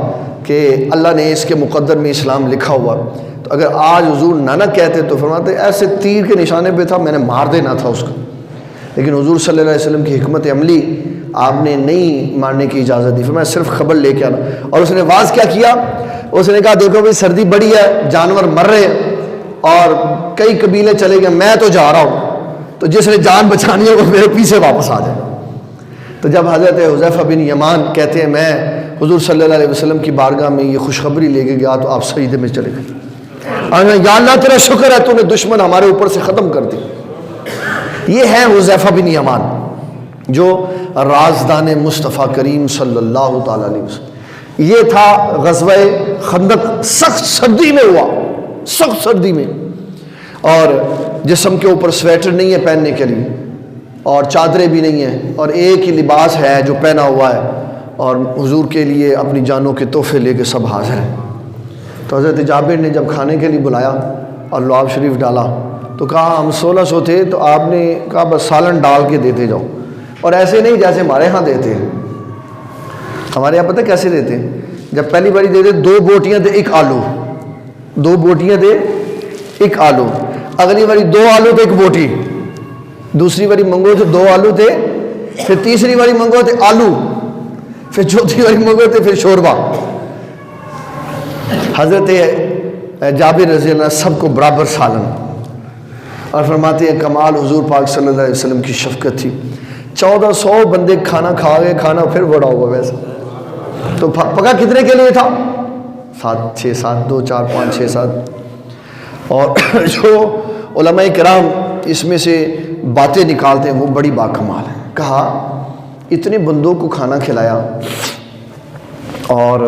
کہ اللہ نے اس کے مقدر میں اسلام لکھا ہوا، تو اگر آج حضور نہ کہتے تو فرماتے ایسے تیر کے نشانے پہ تھا، میں نے مار دینا تھا اس کو، لیکن حضور صلی اللہ علیہ وسلم کی حکمت عملی آپ نے نہیں مارنے کی اجازت دی، فرمایا صرف خبر لے کے آنا۔ اور اس نے واز کیا کیا، اس نے کہا دیکھو بھائی سردی بڑی ہے، جانور مر رہے ہیں اور کئی قبیلے چلے گئے، میں تو جا رہا ہوں، تو جس نے جان بچانی ہے وہ میرے پیچھے واپس آ جائے۔ تو جب حضرت حذیفہ بن یمان کہتے ہیں میں حضور صلی اللہ علیہ وسلم کی بارگاہ میں یہ خوشخبری لے کے گیا تو آپ سجدے میں چلے گئے، یا اللہ تیرا شکر ہے تو نے دشمن ہمارے اوپر سے ختم کر دی۔ یہ ہے حذیفہ بن یمان جو رازدان مصطفیٰ کریم صلی اللہ تعالی علیہ وسلم۔ یہ تھا غزوہ خندق، سخت سردی میں ہوا، سخت سردی میں، اور جسم کے اوپر سویٹر نہیں ہے پہننے کے لیے، اور چادریں بھی نہیں ہیں، اور ایک ہی لباس ہے جو پہنا ہوا ہے، اور حضور کے لیے اپنی جانوں کے تحفے لے کے سب حاضر ہیں۔ تو حضرت جابر نے جب کھانے کے لیے بلایا اور لعاب شریف ڈالا تو کہا ہم 1600 تھے، تو آپ نے کہا بس سالن ڈال کے دیتے جاؤ، اور ایسے نہیں جیسے ہمارے ہاں دیتے ہیں۔ ہمارے یہاں پتہ کیسے دیتے ہیں، جب پہلی باری دیتے 2 بوٹیاں دے 1 آلو، 2 بوٹیاں دے 1 آلو، اگلی باری 2 آلو تے 1 بوٹی، دوسری باری منگو تو 2 آلو تھے، پھر تیسری باری منگو تو آلو، پھر چوتھی باری منگو تو پھر شوربہ۔ حضرت جابر رضی اللہ سب کو برابر سالن، اور فرماتے ہیں کمال حضور پاک صلی اللہ علیہ وسلم کی شفقت تھی۔ 1400 بندے کھانا کھا گئے، کھانا پھر بڑا ہوا ویسا، تو پکا کتنے کے لیے تھا؟ 7 6 7 2 4 5 6 7۔ اور جو علماء کرام اس میں سے باتیں نکالتے ہیں وہ بڑی باکمال ہے۔ کہا اتنے بندوں کو کھانا کھلایا، اور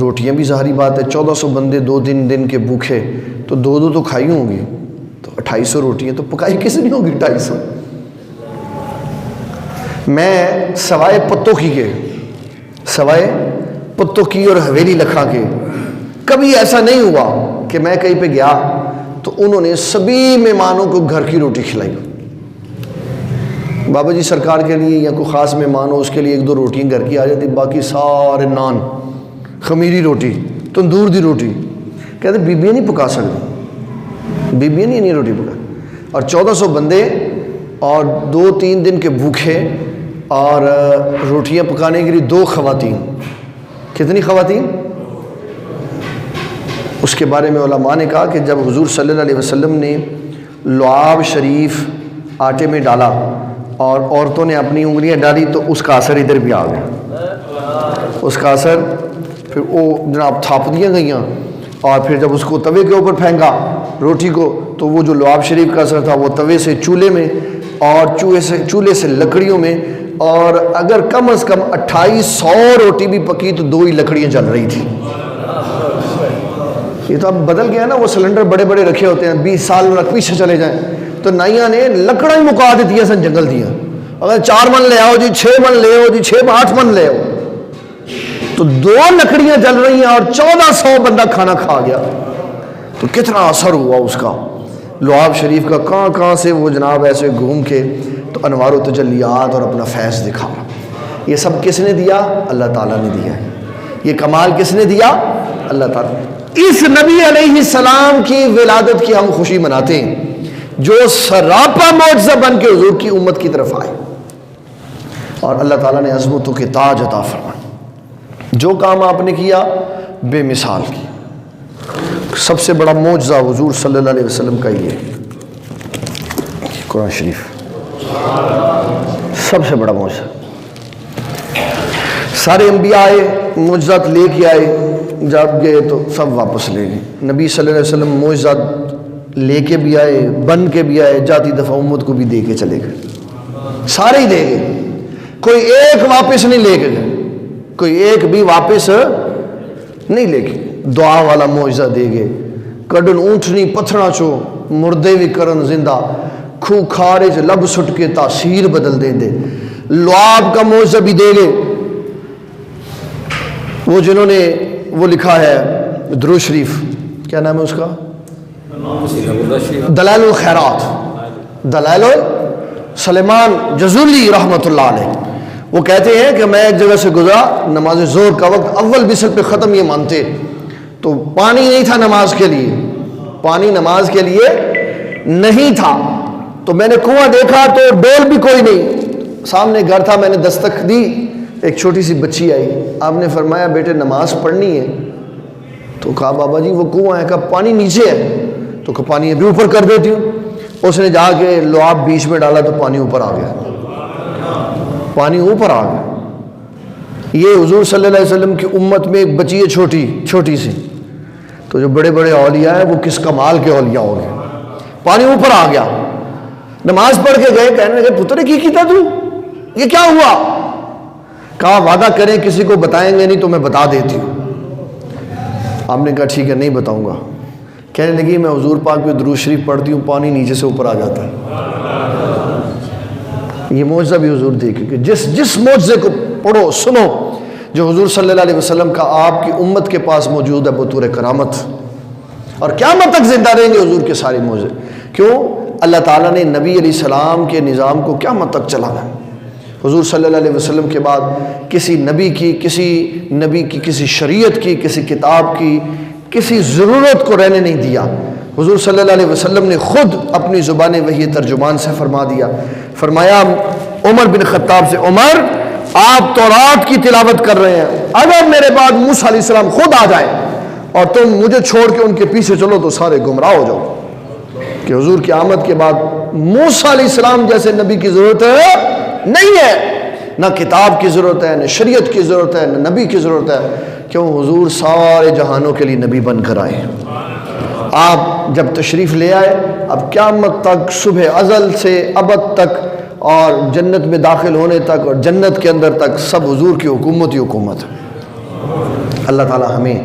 روٹیاں بھی ظاہری بات ہے، 1400 بندے 2 دن کے بھوکے، تو 2 تو کھائی ہوں گی، تو 2800 روٹیاں تو پکائی کس نے ہوگی 250۔ میں سوائے پتوں کی اور حویلی لکھا کے کبھی ایسا نہیں ہوا کہ میں کہیں پہ گیا تو انہوں نے سبھی مہمانوں کو گھر کی روٹی کھلائی. بابا جی سرکار کے لیے یا کوئی خاص مہمان ہو اس کے لیے 1-2 روٹیاں گھر کی آ جاتی، باقی سارے نان، خمیری روٹی، تندور دی روٹی. کہتے بیبیاں نہیں پکا سکتی، بیبیاں نہیں روٹی پکا. اور 1400 بندے اور 2-3 دن کے بھوکے، اور روٹیاں پکانے کے لیے 2 خواتین. کتنی خواتین؟ اس کے بارے میں علماء نے کہا کہ جب حضور صلی اللہ علیہ وسلم نے لعاب شریف آٹے میں ڈالا اور عورتوں نے اپنی انگلیاں ڈالی تو اس کا اثر ادھر بھی آ گیا. اس کا اثر پھر وہ جناب تھاپ دیا گئیاں، اور پھر جب اس کو توے کے اوپر پھینکا روٹی کو تو وہ جو لعاب شریف کا اثر تھا وہ توے سے چولہے میں، اور چولہے سے لکڑیوں میں. اور اگر کم از کم 2800 روٹی بھی پکی تو 2 ہی لکڑیاں جل رہی تھی. یہ تو اب بدل گیا نا، وہ سلنڈر بڑے بڑے رکھے ہوتے ہیں، 20 سال پیچھے چلے جائیں تو نائیاں نے لکڑاں ہی مکا دیتی ہیں سن جنگل دیا. اگر 4 من لے آؤ جی، 6 من لے آؤ جی، 6-8 من لے آؤ، تو 2 لکڑیاں جل رہی ہیں اور 1400 بندہ کھانا کھا گیا. تو کتنا اثر ہوا اس کا لعاب شریف کا. کہاں سے وہ جناب ایسے گھوم کے تو انوار و تجلیات اور اپنا فیض دکھا. یہ سب کس نے دیا؟ اللہ تعالیٰ نے دیا ہے. یہ کمال کس نے دیا؟ اللہ تعالیٰ. اس نبی علیہ السلام کی ولادت کی ہم خوشی مناتے ہیں جو سراپا معجزہ بن کے حضور کی امت کی طرف آئے، اور اللہ تعالیٰ نے عظمتوں کے تاج عطا فرمائے. جو کام آپ نے کیا بے مثال کی. سب سے بڑا معجزہ حضور صلی اللہ علیہ وسلم کا یہ قرآن شریف، سب سے بڑا معجزہ. سارے انبیاء آئے، معجزات لے کے آئے، جب گئے تو سب واپس لے گئے. نبی صلی اللہ علیہ وسلم معجزات لے کے بھی آئے، بن کے بھی آئے، جاتی دفعہ امت کو بھی دے کے چلے گئے. سارے ہی دے گئے، کوئی ایک واپس نہیں لے کے گئے، کوئی ایک بھی واپس نہیں لے کے. دعا والا معجزہ دے گئے، کڈن اونٹنی پتھرا چو مردے بھی کرن زندہ، کھو کھارے چ لب سٹ کے تاثیر بدل دیں دے. لعاب کا معجزہ بھی دے گئے. وہ جنہوں نے وہ لکھا ہے درود شریف، کیا نام ہے اس کا؟ دلائل الخیرات، دلائل سلیمان جزولی رحمۃ اللہ علیہ. وہ کہتے ہیں کہ میں ایک جگہ سے گزرا، نماز ظہر کا وقت، اول بسر پہ ختم یہ مانتے، تو پانی نہیں تھا نماز کے لیے، پانی نماز کے لیے نہیں تھا. تو میں نے کنواں دیکھا تو ڈول بھی کوئی نہیں، سامنے گھر تھا. میں نے دستک دی، ایک چھوٹی سی بچی آئی. آپ نے فرمایا بیٹے نماز پڑھنی ہے؟ تو کہا بابا جی وہ کنواں ہے. کہا پانی نیچے ہے؟ تو کہا پانی ابھی اوپر کر دیتی ہوں. اس نے جا کے لعاب بیچ میں ڈالا تو پانی اوپر آ گیا، پانی اوپر آ گیا. یہ حضور صلی اللہ علیہ وسلم کی امت میں ایک بچی ہے چھوٹی سی، تو جو بڑے بڑے اولیاء ہیں وہ کس کمال کے اولیاء ہو گئے. پانی اوپر آ گیا. نماز پڑھ کے گئے، کہنے لگے پتر کی کیتا تو یہ کیا ہوا؟ کہا وعدہ کریں کسی کو بتائیں گے نہیں تو میں بتا دیتی ہوں. آپ نے کہا ٹھیک ہے نہیں بتاؤں گا. کہنے لگی میں حضور پاک پہ درود شریف پڑھتی ہوں، پانی نیچے سے اوپر آ جاتا ہے. یہ معجزہ بھی حضور دیکھیں کہ جس معجزے کو پڑھو سنو جو حضور صلی اللہ علیہ وسلم کا آپ کی امت کے پاس موجود ہے بطور کرامت، اور قیامت تک زندہ رہیں گے حضور کے سارے معجزے. کیوں؟ اللہ تعالیٰ نے نبی علیہ السلام کے نظام کو قیامت تک چلانا. حضور صلی اللہ علیہ وسلم کے بعد کسی نبی کی کسی شریعت کی، کسی کتاب کی، کسی ضرورت کو رہنے نہیں دیا. حضور صلی اللہ علیہ وسلم نے خود اپنی زبان وحی ترجمان سے فرما دیا. فرمایا عمر بن خطاب سے، عمر آپ تورات کی تلاوت کر رہے ہیں، اگر میرے بعد موسیٰ علیہ السلام خود آ جائے اور تم مجھے چھوڑ کے ان کے پیچھے چلو تو سارے گمراہ ہو جاؤ. کہ حضور کی آمد کے بعد موسیٰ علیہ السلام جیسے نبی کی ضرورت نہیں ہے، نہ کتاب کی ضرورت ہے، نہ شریعت کی ضرورت ہے، نہ نبی کی ضرورت ہے. کیوں؟ حضور سارے جہانوں کے لیے نبی بن کر آئے. آپ جب تشریف لے آئے، اب قیامت تک، صبح ازل سے ابد تک، اور جنت میں داخل ہونے تک اور جنت کے اندر تک سب حضور کی حکومت ہی حکومت ہے. اللہ تعالی ہمیں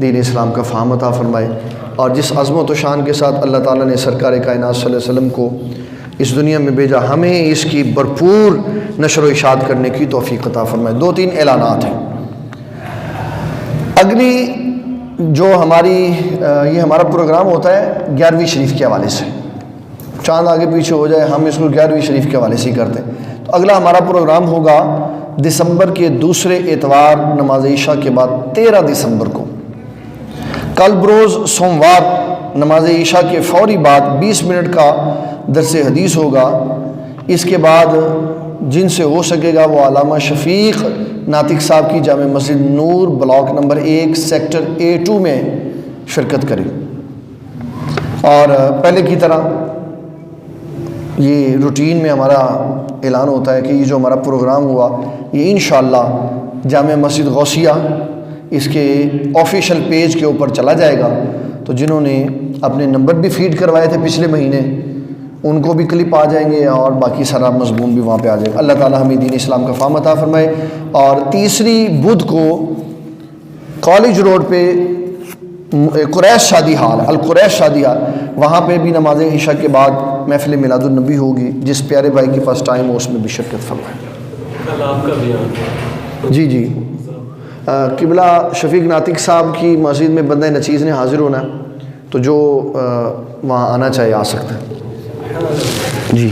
دین اسلام کا فہم عطا فرمائے، اور جس عظمت و شان کے ساتھ اللہ تعالیٰ نے سرکار کائنات صلی اللہ علیہ وسلم کو اس دنیا میں بھیجا، ہمیں اس کی بھرپور نشر و اشاعت کرنے کی توفیق عطا فرمائے۔ 2-3 اعلانات ہیں۔ اگلی جو یہ ہمارا پروگرام ہوتا ہے 11ویں شریف کے حوالے سے، چاند آگے پیچھے ہو جائے ہم اس کو 11ویں شریف کے حوالے سے ہی کرتے ہیں۔ تو اگلا ہمارا پروگرام ہوگا دسمبر کے دوسرے اتوار نماز عشاء کے بعد 13 دسمبر کو۔ کل بروز سوموار نماز عشاء کے فوری بعد 20 منٹ کا درس حدیث ہوگا۔ اس کے بعد جن سے ہو سکے گا وہ علامہ شفیق ناطق صاحب کی جامع مسجد نور بلاک نمبر 1 سیکٹر A2 میں شرکت کریں۔ اور پہلے کی طرح یہ روٹین میں ہمارا اعلان ہوتا ہے کہ یہ جو ہمارا پروگرام ہوا یہ انشاءاللہ جامع مسجد غوثیہ اس کے آفیشیل پیج کے اوپر چلا جائے گا۔ تو جنہوں نے اپنے نمبر بھی فیڈ کروائے تھے پچھلے مہینے ان کو بھی کلپ آ جائیں گے اور باقی سارا مضمون بھی وہاں پہ آ جائے گا۔ اللہ تعالی ہمیں دین اسلام کا فہم عطا فرمائے۔ اور تیسری بدھ کو کالج روڈ پہ قریش شادی ہال القریش شادی ہال وہاں پہ بھی نماز عشاء کے بعد محفل میلاد النبی ہوگی، جس پیارے بھائی کے پاس ٹائم ہو اس میں بھی شرکت فرمائیں۔ جی قبلہ شفیق ناطق صاحب کی مسجد میں بندہ نچیز نے حاضر ہونا ہے، تو جو وہاں آنا چاہے آ سکتا ہے۔ جی